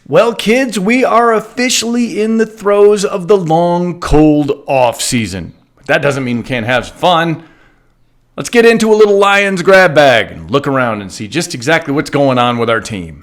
Well, kids, we are officially in the throes of the long, cold off season. But that doesn't mean we can't have some fun. Let's get into a little Lions grab bag and look around and see just exactly what's going on with our team.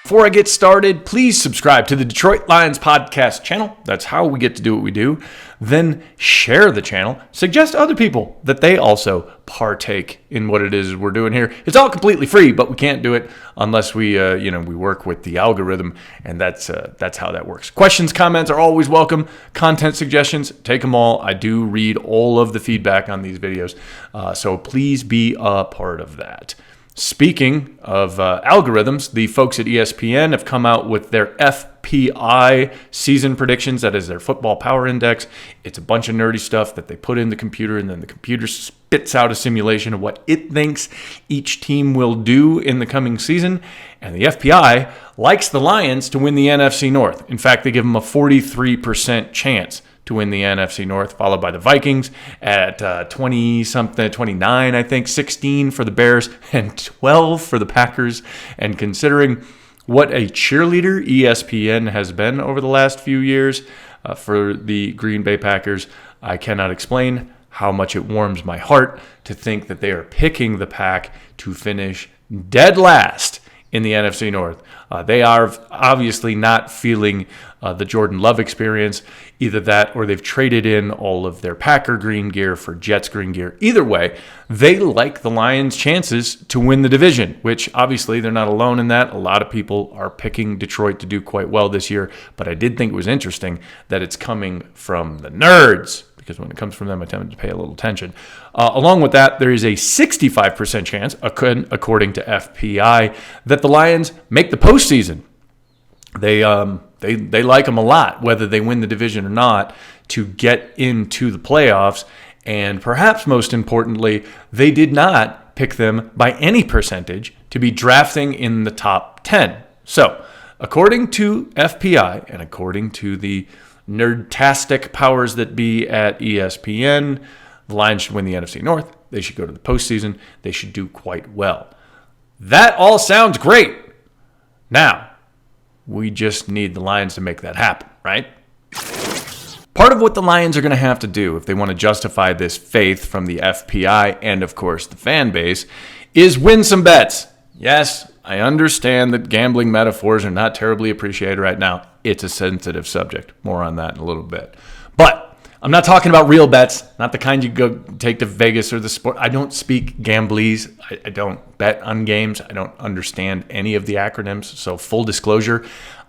Before I get started, please subscribe to the Detroit Lions podcast channel. That's how we get to do what we do. Then share the channel. Suggest to other people that they also partake in what it is we're doing here. It's all completely free, but we can't do it unless we work with the algorithm, and that's how that works. Questions, comments are always welcome. Content suggestions, take them all. I do read all of the feedback on these videos, so please be a part of that. Speaking of algorithms, the folks at ESPN have come out with their FPI season predictions. That is their football power index. It's a bunch of nerdy stuff that they put in the computer, and then the computer spits out a simulation of what it thinks each team will do in the coming season. And the FPI likes the Lions to win the NFC North. In fact, they give them a 43% chance to win the NFC North, followed by the Vikings at 20-something, 29, I think, 16 for the Bears, and 12 for the Packers. And considering what a cheerleader ESPN has been over the last few years for the Green Bay Packers, I cannot explain how much it warms my heart to think that they are picking the Pack to finish dead last in the NFC North. They are obviously not feeling the Jordan Love experience. Either that or they've traded in all of their Packer green gear for Jets green gear. Either way, they like the Lions' chances to win the division, which obviously they're not alone in that. A lot of people are picking Detroit to do quite well this year, but I did think it was interesting that it's coming from the nerds, because when it comes from them, I tend to pay a little attention. Along with that, there is a 65% chance, according to FPI, that the Lions make the postseason. They like them a lot, whether they win the division or not, to get into the playoffs. And perhaps most importantly, they did not pick them by any percentage to be drafting in the top 10. So, according to FPI and according to the nerdtastic powers that be at ESPN, the Lions should win the NFC North. They should go to the postseason. They should do quite well. That all sounds great. Now, we just need the Lions to make that happen, right? Part of what the Lions are going to have to do if they want to justify this faith from the FPI and, of course, the fan base is win some bets. Yes, I understand that gambling metaphors are not terribly appreciated right now. It's a sensitive subject. More on that in a little bit. But I'm not talking about real bets, not the kind you go take to Vegas or the sport. I don't speak gamblese. I don't bet on games. I don't understand any of the acronyms. So full disclosure,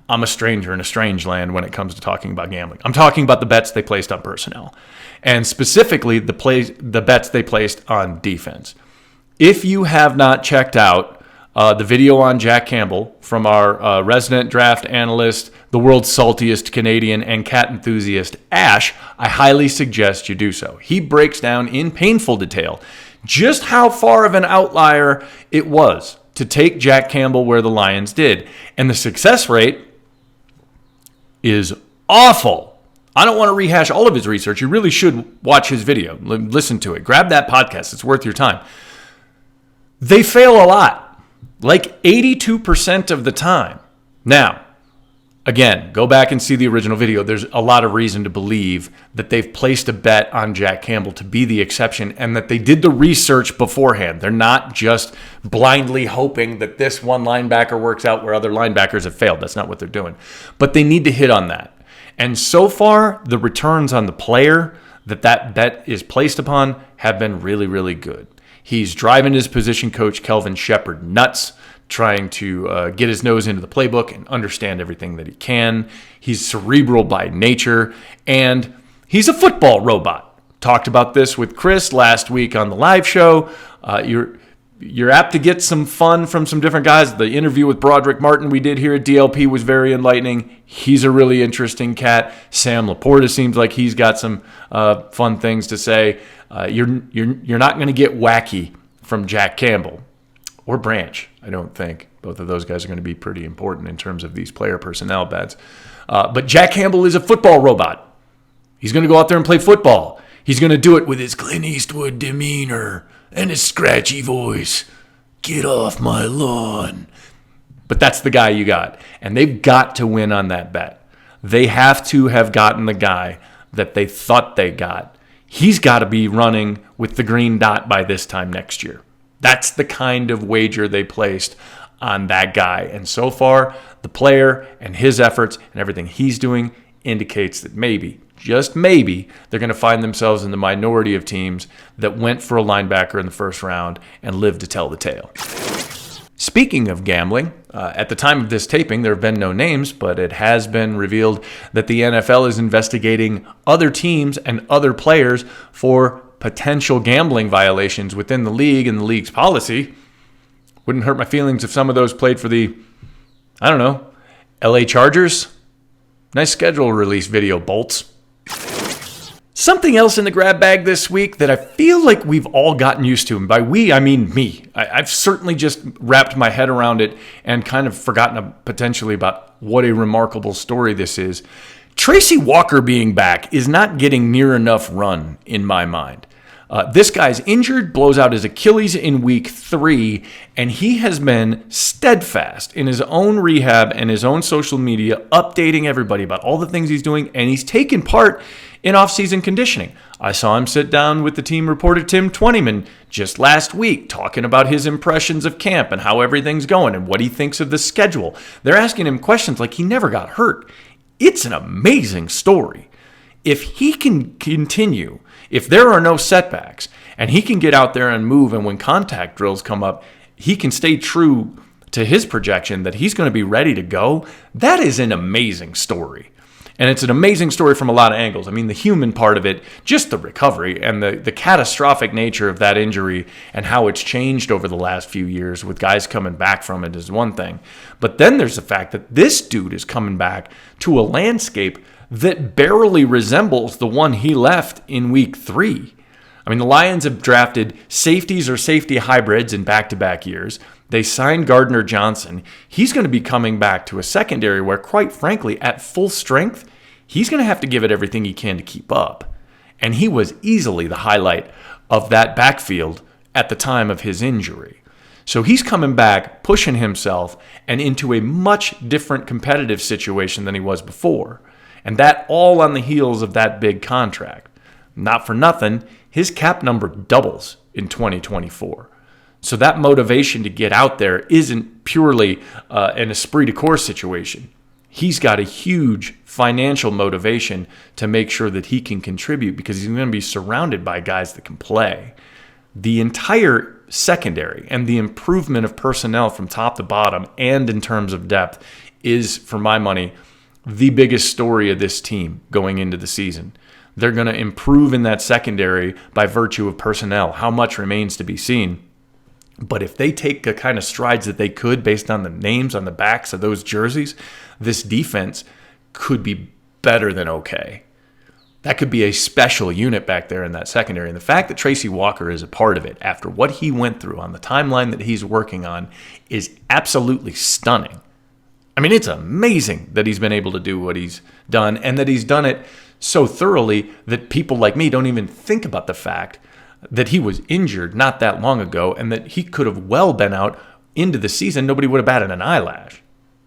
I'm a stranger in a strange land when it comes to talking about gambling. I'm talking about the bets they placed on personnel, and specifically the bets they placed on defense. If you have not checked out the video on Jack Campbell from our resident draft analyst, the world's saltiest Canadian and cat enthusiast, Ash, I highly suggest you do so. He breaks down in painful detail just how far of an outlier it was to take Jack Campbell where the Lions did. And the success rate is awful. I don't want to rehash all of his research. You really should watch his video. Listen to it. Grab that podcast. It's worth your time. They fail a lot. Like 82% of the time. Now, again, go back and see the original video. There's a lot of reason to believe that they've placed a bet on Jack Campbell to be the exception and that they did the research beforehand. They're not just blindly hoping that this one linebacker works out where other linebackers have failed. That's not what they're doing. But they need to hit on that. And so far, the returns on the player that bet is placed upon have been really, really good. He's driving his position coach, Kelvin Shepard, nuts, trying to get his nose into the playbook and understand everything that he can. He's cerebral by nature, and he's a football robot. Talked about this with Chris last week on the live show. You're apt to get some fun from some different guys. The interview with Broderick Martin we did here at DLP was very enlightening. He's a really interesting cat. Sam Laporta seems like he's got some fun things to say. You're not going to get wacky from Jack Campbell or Branch, I don't think. Both of those guys are going to be pretty important in terms of these player personnel bets. But Jack Campbell is a football robot. He's going to go out there and play football. He's going to do it with his Clint Eastwood demeanor and his scratchy voice. Get off my lawn. But that's the guy you got. And they've got to win on that bet. They have to have gotten the guy that they thought they got. He's got to be running with the green dot by this time next year. That's the kind of wager they placed on that guy. And so far, the player and his efforts and everything he's doing indicates that maybe, just maybe, they're going to find themselves in the minority of teams that went for a linebacker in the first round and lived to tell the tale. Speaking of gambling, at the time of this taping, there have been no names, but it has been revealed that the NFL is investigating other teams and other players for potential gambling violations within the league and the league's policy. Wouldn't hurt my feelings if some of those played for the, LA Chargers. Nice schedule release video, Bolts. Something else in the grab bag this week that I feel like we've all gotten used to, and by we, I mean me. I've certainly just wrapped my head around it and kind of forgotten potentially about what a remarkable story this is. Tracy Walker being back is not getting near enough run in my mind. This guy's injured, blows out his Achilles in week 3, and he has been steadfast in his own rehab and his own social media, updating everybody about all the things he's doing, and he's taken part in off-season conditioning. I saw him sit down with the team reporter Tim Twentyman just last week talking about his impressions of camp and how everything's going and what he thinks of the schedule. They're asking him questions like he never got hurt. It's an amazing story. If he can continue, if there are no setbacks, and he can get out there and move, and when contact drills come up, he can stay true to his projection that he's going to be ready to go, that is an amazing story. And it's an amazing story from a lot of angles. I mean, the human part of it, just the recovery and the catastrophic nature of that injury and how it's changed over the last few years with guys coming back from it is one thing. But then there's the fact that this dude is coming back to a landscape that barely resembles the one he left in week 3. I mean, the Lions have drafted safeties or safety hybrids in back-to-back years. They signed Gardner Johnson. He's going to be coming back to a secondary where, quite frankly, at full strength, he's going to have to give it everything he can to keep up. And he was easily the highlight of that backfield at the time of his injury. So he's coming back, pushing himself, and into a much different competitive situation than he was before. And that all on the heels of that big contract. Not for nothing, his cap number doubles in 2024. So that motivation to get out there isn't purely an esprit de corps situation. He's got a huge financial motivation to make sure that he can contribute because he's going to be surrounded by guys that can play. The entire secondary and the improvement of personnel from top to bottom and in terms of depth is, for my money, the biggest story of this team going into the season. They're going to improve in that secondary by virtue of personnel. How much remains to be seen. But if they take the kind of strides that they could based on the names on the backs of those jerseys, this defense could be better than okay. That could be a special unit back there in that secondary. And the fact that Tracy Walker is a part of it after what he went through on the timeline that he's working on is absolutely stunning. I mean, it's amazing that he's been able to do what he's done and that he's done it so thoroughly that people like me don't even think about the fact that he was injured not that long ago and that he could have well been out into the season. Nobody would have batted an eyelash.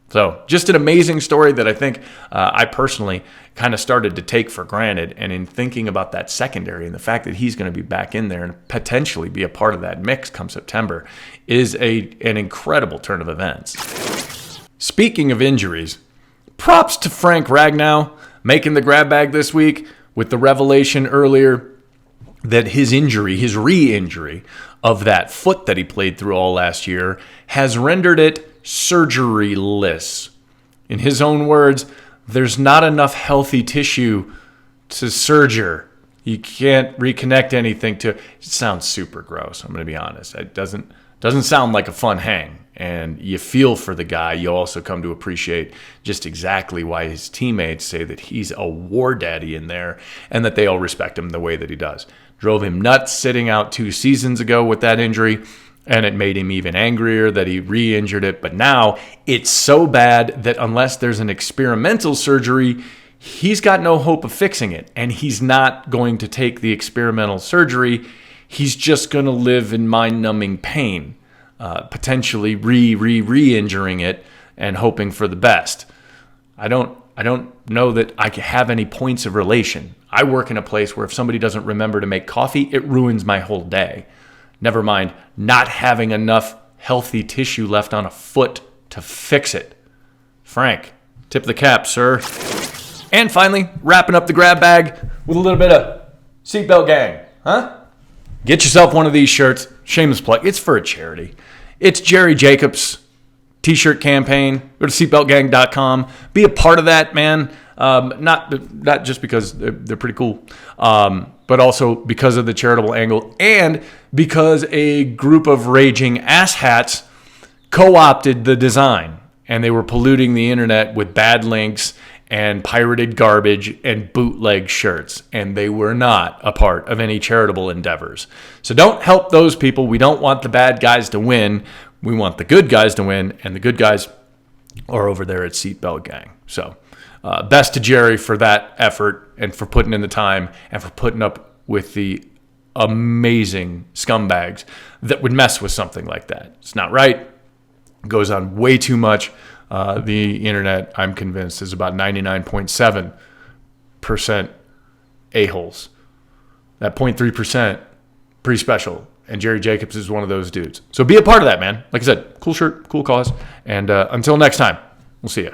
So just an amazing story that I think I personally kind of started to take for granted. And in thinking about that secondary and the fact that he's going to be back in there and potentially be a part of that mix come September is an incredible turn of events. Speaking of injuries, props to Frank Ragnow making the grab bag this week with the revelation earlier that his re-injury of that foot that he played through all last year has rendered it surgery-less. In his own words, there's not enough healthy tissue to surgery. You can't reconnect anything to it. It sounds super gross, I'm going to be honest. It doesn't sound like a fun hang. And you feel for the guy. You also come to appreciate just exactly why his teammates say that he's a war daddy in there and that they all respect him the way that he does. Drove him nuts sitting out 2 seasons ago with that injury, and it made him even angrier that he re-injured it. But now it's so bad that unless there's an experimental surgery, he's got no hope of fixing it, and he's not going to take the experimental surgery. He's just going to live in mind-numbing pain, potentially re-injuring it and hoping for the best. I don't know that I have any points of relation. I work in a place where if somebody doesn't remember to make coffee, it ruins my whole day. Never mind not having enough healthy tissue left on a foot to fix it. Frank, tip the cap, sir. And finally, wrapping up the grab bag with a little bit of seatbelt gang, huh? Get yourself one of these shirts. Shameless plug. It's for a charity. It's Jerry Jacobs' t-shirt campaign. Go to seatbeltgang.com. Be a part of that, man. Not just because they're pretty cool, but also because of the charitable angle and because a group of raging asshats co-opted the design, and they were polluting the internet with bad links and pirated garbage and bootleg shirts, and they were not a part of any charitable endeavors. So don't help those people. We don't want the bad guys to win. We want the good guys to win, and the good guys are over there at Seatbelt Gang. So best to Jerry for that effort and for putting in the time and for putting up with the amazing scumbags that would mess with something like that. It's not right. It goes on way too much. The internet, I'm convinced, is about 99.7% a-holes. That 0.3%, pretty special. And Jerry Jacobs is one of those dudes. So be a part of that, man. Like I said, cool shirt, cool cause. And until next time, we'll see you.